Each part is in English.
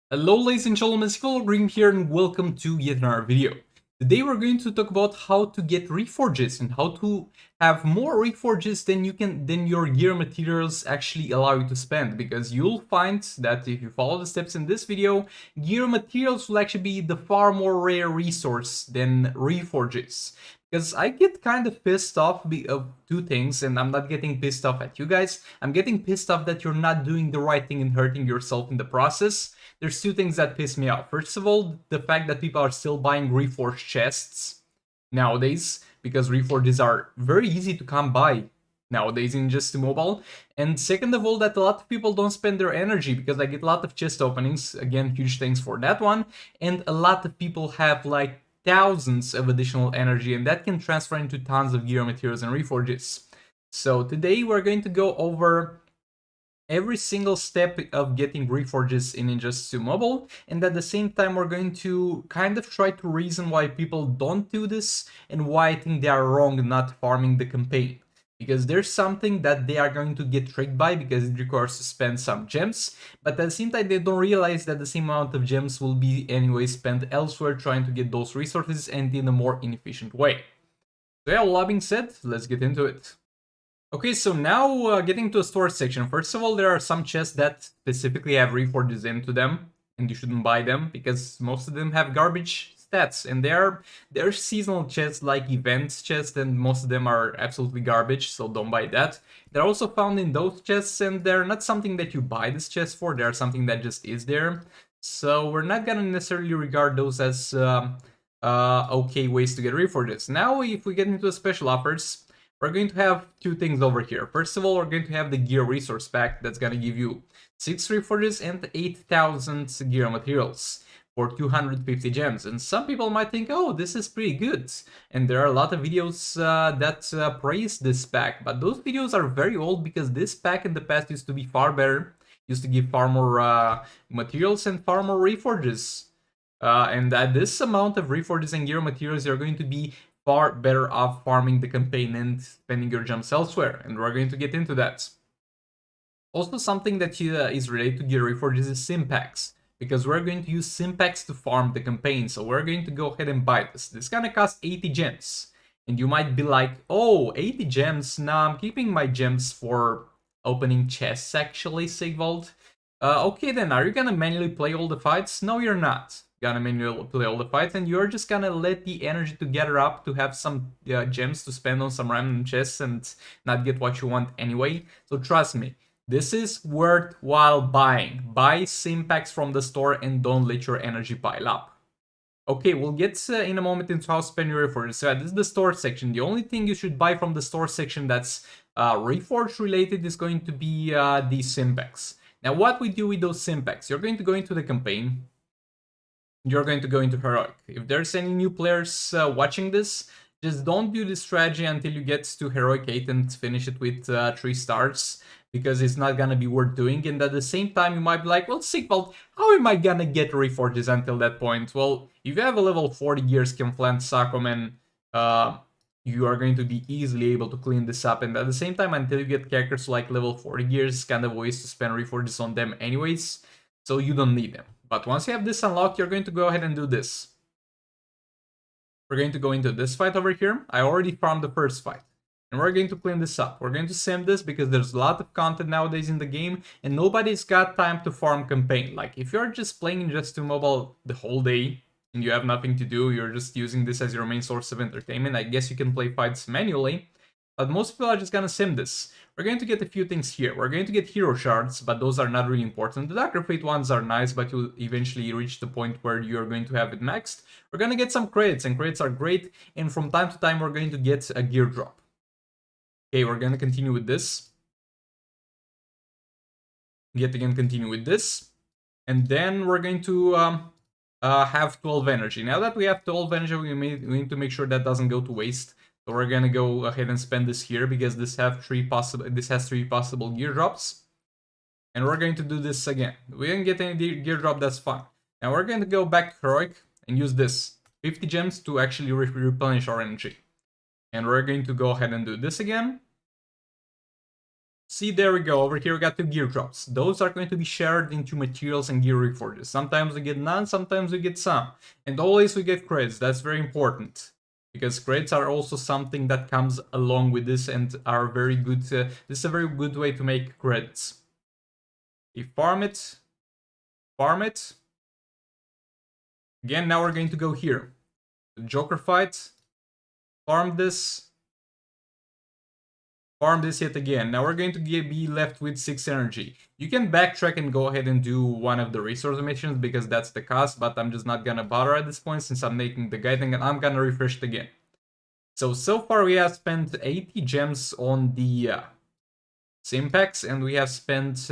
Hello ladies and gentlemen, Green here and welcome to yet another video. Today we're going to talk about how to get reforges and how to have more reforges than your gear materials actually allow you to spend, because you'll find that if you follow the steps in this video, gear materials will actually be the far more rare resource than reforges. Because I get kind of pissed off of two things, and I'm not getting pissed off at you guys. I'm getting pissed off that you're not doing the right thing and hurting yourself in the process. There's two things that piss me off. First of all, the fact that people are still buying Reforged chests nowadays, because Reforges are very easy to come by nowadays in just mobile. And second of all, that a lot of people don't spend their energy, because I get a lot of chest openings. Again, huge thanks for that one. And a lot of people have like thousands of additional energy, and that can transfer into tons of gear materials and Reforges. So today we're going to go over every single step of getting reforges in Injustice 2 Mobile, and at the same time we're going to kind of try to reason why people don't do this and why I think they are wrong not farming the campaign. Because there's something that they are going to get tricked by, because it requires to spend some gems, but at the same time they don't realize that the same amount of gems will be anyway spent elsewhere trying to get those resources and in a more inefficient way. So yeah, all that being said, let's get into it. Okay, so now getting to a storage section. First of all, there are some chests that specifically have reforges into them, and you shouldn't buy them because most of them have garbage stats, and they're seasonal chests like events chests, and most of them are absolutely garbage, so don't buy that. They're also found in those chests, and they're not something that you buy this chest for, they're something that just is there. So we're not gonna necessarily regard those as okay ways to get reforges. Now, if we get into the special offers, we're going to have two things over here. First of all, we're going to have the gear resource pack that's going to give you 6 reforges and 8,000 gear materials for 250 gems. And some people might think, oh, this is pretty good. And there are a lot of videos that praise this pack, but those videos are very old, because this pack in the past used to be far better, used to give far more materials and far more reforges. And at this amount of reforges and gear materials, you're going to be far better off farming the campaign and spending your gems elsewhere, and we're going to get into that. Also, something that is related to gear reforges is Simpacks, because we're going to use Simpacks to farm the campaign, so we're going to go ahead and buy this. This gonna cost 80 gems, and you might be like, oh, 80 gems? Nah, I'm keeping my gems for opening chests actually, Sigvald. Okay then, are you gonna manually play all the fights? No, you're not gonna manually play all the fights, and you're just gonna let the energy to gather up to have some gems to spend on some random chests and not get what you want anyway. So trust me, this is worthwhile buying. Buy Simpacks from the store and don't let your energy pile up. Okay, we'll get in a moment into how to spend your reforges. So this is the store section. The only thing you should buy from the store section that's reforge related is going to be the Simpacks. Now, what we do with those Simpacks? You're going to go into the campaign. You're going to go into Heroic. If there's any new players watching this, just don't do this strategy until you get to Heroic 8 and finish it with 3 stars, because it's not gonna be worth doing. And at the same time, you might be like, well, Sigvald, how am I gonna get reforges until that point? Well, if you have a level 40 gear Skinflant Sakoman, you are going to be easily able to clean this up. And at the same time, until you get characters like level 40 gears, kind of ways to spend reforges on them anyways, so you don't need them. But once you have this unlocked, you're going to go ahead and do this. We're going to go into this fight over here. I already farmed the first fight, and we're going to clean this up. We're going to sim this because there's a lot of content nowadays in the game, and nobody's got time to farm campaign. Like, if you're just playing Injustice 2 Mobile the whole day and you have nothing to do, you're just using this as your main source of entertainment, I guess you can play fights manually, but most people are just gonna sim this. We're going to get a few things here. We're going to get hero shards, but those are not really important. The Dr. Fate ones are nice, but you'll eventually reach the point where you're going to have it maxed. We're going to get some credits, and credits are great, and from time to time we're going to get a gear drop. Okay, we're going to continue with this. Yet again, continue with this. And then we're going to have 12 energy. Now that we have 12 energy, we need to make sure that doesn't go to waste. So we're gonna go ahead and spend this here, because this has 3 possible gear drops. And we're going to do this again. We didn't get any gear drop, that's fine. Now we're going to go back to Heroic and use this 50 gems to actually replenish our energy. And we're going to go ahead and do this again. See, there we go. Over here we got 2 gear drops. Those are going to be shared into materials and gear reforges. Sometimes we get none, sometimes we get some. And always we get credits. That's very important. Because credits are also something that comes along with this and are very good. This is a very good way to make credits. You farm it. Farm it. Again, now we're going to go here. The Joker fight. Farm this. Farm this yet again. Now we're going to be left with 6 energy. You can backtrack and go ahead and do one of the resource missions because that's the cost, but I'm just not gonna bother at this point since I'm making the guide and I'm gonna refresh it again. So far we have spent 80 gems on the Simpacts and we have spent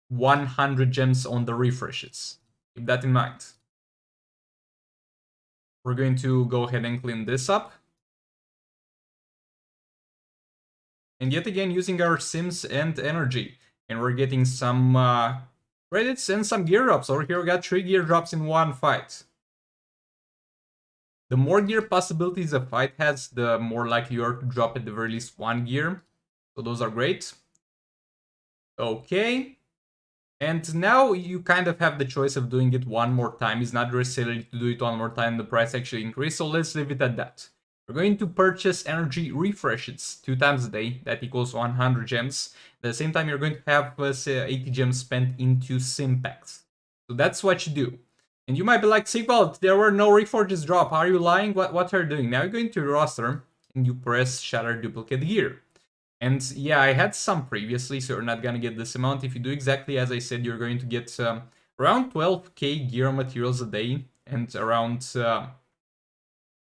100 gems on the refreshes. Keep that in mind. We're going to go ahead and clean this up. And yet again, using our sims and energy. And we're getting some credits and some gear drops. Over here we got 3 gear drops in one fight. The more gear possibilities a fight has, the more likely you are to drop at the very least 1 gear. So those are great. Okay. And now you kind of have the choice of doing it one more time. It's not necessarily to do it one more time, the price actually increased. So let's leave it at that. We're going to purchase energy refreshes 2 times a day. That equals 100 gems. At the same time, you're going to have 80 gems spent into Simpacts. So that's what you do. And you might be like, Sigvald, there were no reforges drop. Are you lying? What are you doing? Now you're going to your roster and you press Shatter Duplicate Gear. And yeah, I had some previously, so you're not going to get this amount. If you do exactly as I said, you're going to get around 12k gear materials a day and around 10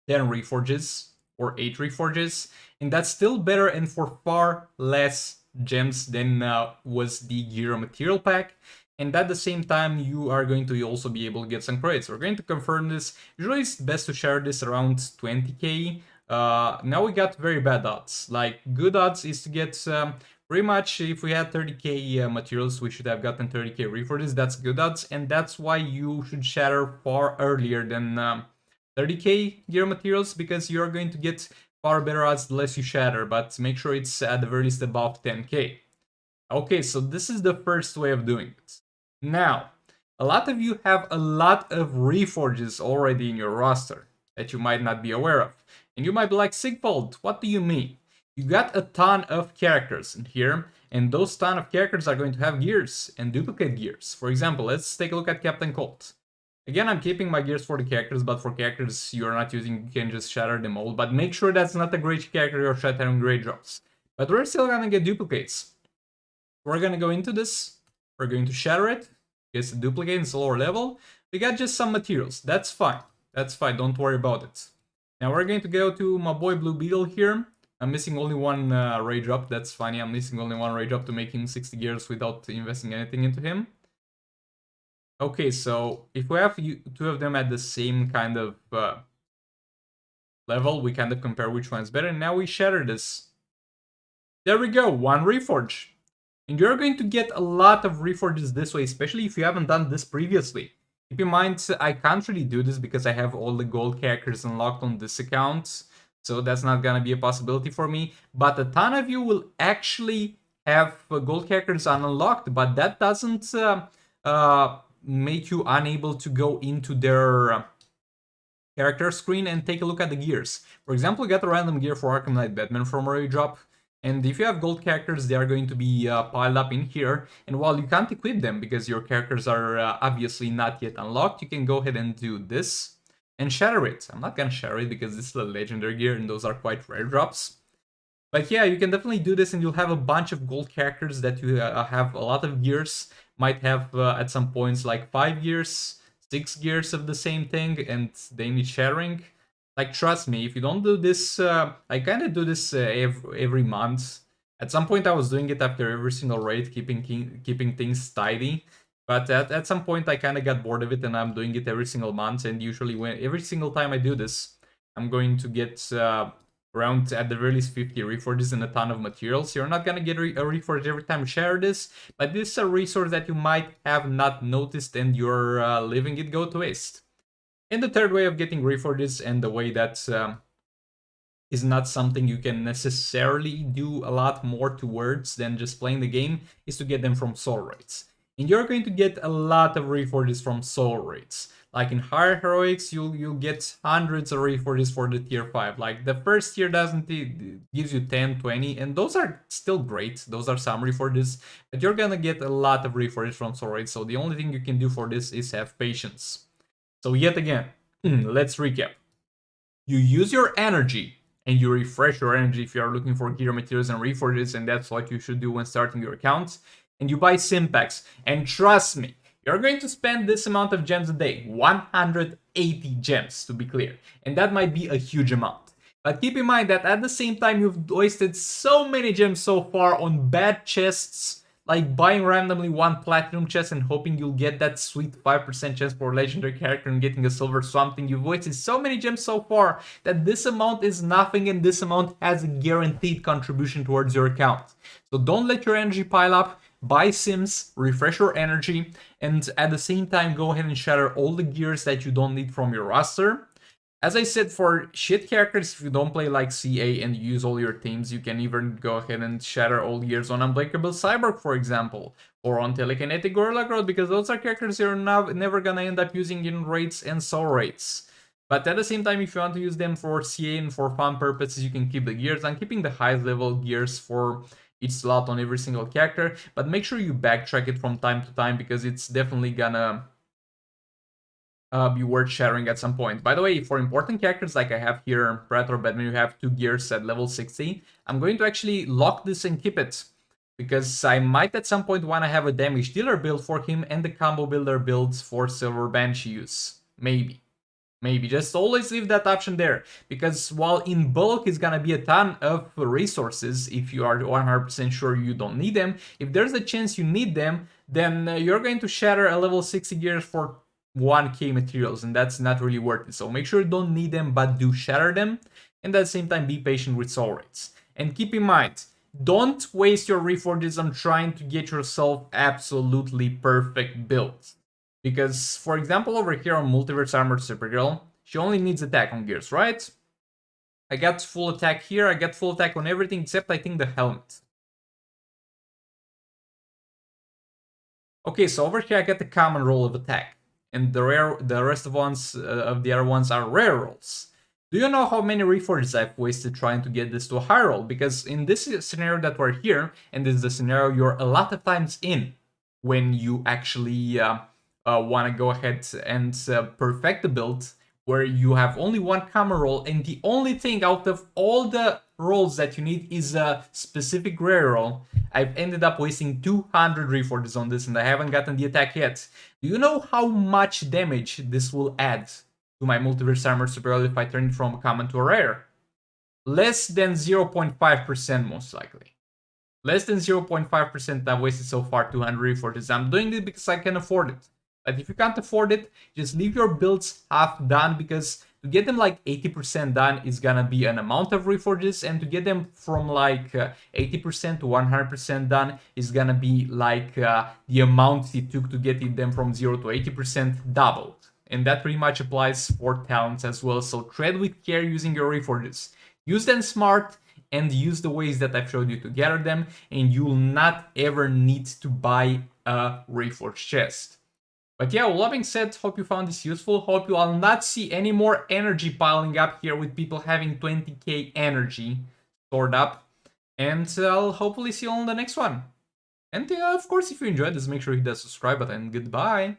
reforges or 8 reforges, and that's still better and for far less gems than was the gear material pack. And at the same time, you are going to also be able to get some credits. We're going to confirm this. Usually it's best to share this around 20k. Now we got very bad odds. Like, good odds is to get pretty much, if we had 30k materials, we should have gotten 30k reforges. That's good odds, and that's why you should shatter far earlier than 30k gear materials, because you're going to get far better odds the less you shatter, but make sure it's at the very least above 10k. Okay, so this is the first way of doing it. Now, a lot of you have a lot of reforges already in your roster that you might not be aware of. And you might be like, Sigvald, what do you mean? You got a ton of characters in here, and those ton of characters are going to have gears and duplicate gears. For example, let's take a look at Captain Colt. Again, I'm keeping my gears for the characters, but for characters you're not using, you can just shatter them all. But make sure that's not a great character you're shattering great drops. But we're still gonna get duplicates. We're gonna go into this, we're going to shatter it, because the duplicate is lower level. We got just some materials, that's fine, don't worry about it. Now we're going to go to my boy Blue Beetle here. I'm missing only one ray drop, that's funny, I'm missing only one ray drop to make him 60 gears without investing anything into him. Okay, so if we have 2 of them at the same kind of level, we kind of compare which one's better. Now we shatter this. There we go, 1 reforge. And you're going to get a lot of reforges this way, especially if you haven't done this previously. Keep in mind, I can't really do this because I have all the gold characters unlocked on this account. So that's not gonna be a possibility for me. But a ton of you will actually have gold characters unlocked, but that doesn't make you unable to go into their character screen and take a look at the gears. For example, you got a random gear for Arkham Knight Batman from a ray drop. And if you have gold characters, they are going to be piled up in here. And while you can't equip them because your characters are obviously not yet unlocked, you can go ahead and do this and shatter it. I'm not gonna shatter it because this is a legendary gear and those are quite rare drops. But yeah, you can definitely do this and you'll have a bunch of gold characters that you have a lot of gears. Might have at some points like 5 gears, 6 gears of the same thing, and they need shattering. Like, trust me, if you don't do this, I kind of do this every month. At some point I was doing it after every single raid, keeping things tidy. But at some point I kind of got bored of it and I'm doing it every single month. And usually every single time I do this, I'm going to get around at the very least 50 reforges and a ton of materials. You're not gonna get a reforge every time you share this, but this is a resource that you might have not noticed and you're leaving it go to waste. And the third way of getting reforges and the way that is not something you can necessarily do a lot more towards than just playing the game, is to get them from soul rates. And you're going to get a lot of reforges from soul rates. Like in higher heroics, you'll get hundreds of reforges for the tier 5. Like the first tier gives you 10, 20, and those are still great. Those are some reforges, but you're gonna get a lot of reforges from soul rates. So the only thing you can do for this is have patience. So yet again, let's recap. You use your energy and you refresh your energy if you are looking for gear materials and reforges, and that's what you should do when starting your account. And you buy sim packs, and trust me, you're going to spend this amount of gems a day, 180 gems to be clear, and that might be a huge amount. But keep in mind that at the same time you've wasted so many gems so far on bad chests, like buying randomly one platinum chest and hoping you'll get that sweet 5% chance for a legendary character and getting a silver something. You've wasted so many gems so far that this amount is nothing, and this amount has a guaranteed contribution towards your account. So don't let your energy pile up. Buy sims, refresh your energy, and at the same time go ahead and shatter all the gears that you don't need from your roster. As I said, for shit characters, if you don't play like CA and use all your teams, you can even go ahead and shatter all gears on Unbreakable Cyborg, for example, or on Telekinetic Gorilla Growth, because those are characters you're never gonna end up using in raids and soul raids. But at the same time, if you want to use them for CA and for fun purposes, you can keep the gears. I'm keeping the highest level gears for each slot on every single character, but make sure you backtrack it from time to time, because it's definitely gonna be worth sharing at some point. By the way, for important characters like I have here, Predator Batman, you have 2 gears at level 60. I'm going to actually lock this and keep it, because I might at some point want to have a damage dealer build for him and the combo builder builds for Silver Banshee use. Maybe. Just always leave that option there, because while in bulk is gonna be a ton of resources, if you are 100% sure you don't need them, if there's a chance you need them, then you're going to shatter a level 60 gears for 1k materials, and that's not really worth it. So make sure you don't need them, but do shatter them, and at the same time be patient with soul rates. And keep in mind, don't waste your reforges on trying to get yourself absolutely perfect builds. Because, for example, over here on Multiverse Armored Supergirl, she only needs attack on gears, right? I got full attack here, I got full attack on everything except I think the helmet. Okay, so over here I got the common roll of attack, and the rest of the other ones are rare rolls. Do you know how many reforges I've wasted trying to get this to a high roll? Because in this scenario that we're here, and this is the scenario you're a lot of times in when you actually want to go ahead and perfect the build, where you have only one common roll, and the only thing out of all the rolls that you need is a specific rare roll. I've ended up wasting 200 reforges on this, and I haven't gotten the attack yet. Do you know how much damage this will add to my Multiverse Armored Supergirl if I turn it from a common to a rare? Less than 0.5% most likely. Less than 0.5% I've wasted so far 200 reforges. I'm doing it because I can afford it. But if you can't afford it, just leave your builds half done, because to get them like 80% done is gonna be an amount of reforges, and to get them from like 80% to 100% done is gonna be like the amount it took to get them from 0 to 80% doubled. And that pretty much applies for talents as well, so tread with care using your reforges. Use them smart, and use the ways that I've showed you to gather them, and you'll not ever need to buy a reforged chest. But yeah, all that being said, hope you found this useful. Hope you will not see any more energy piling up here with people having 20k energy stored up. And I'll hopefully see you on the next one. And of course, if you enjoyed this, make sure you hit that subscribe button. Goodbye.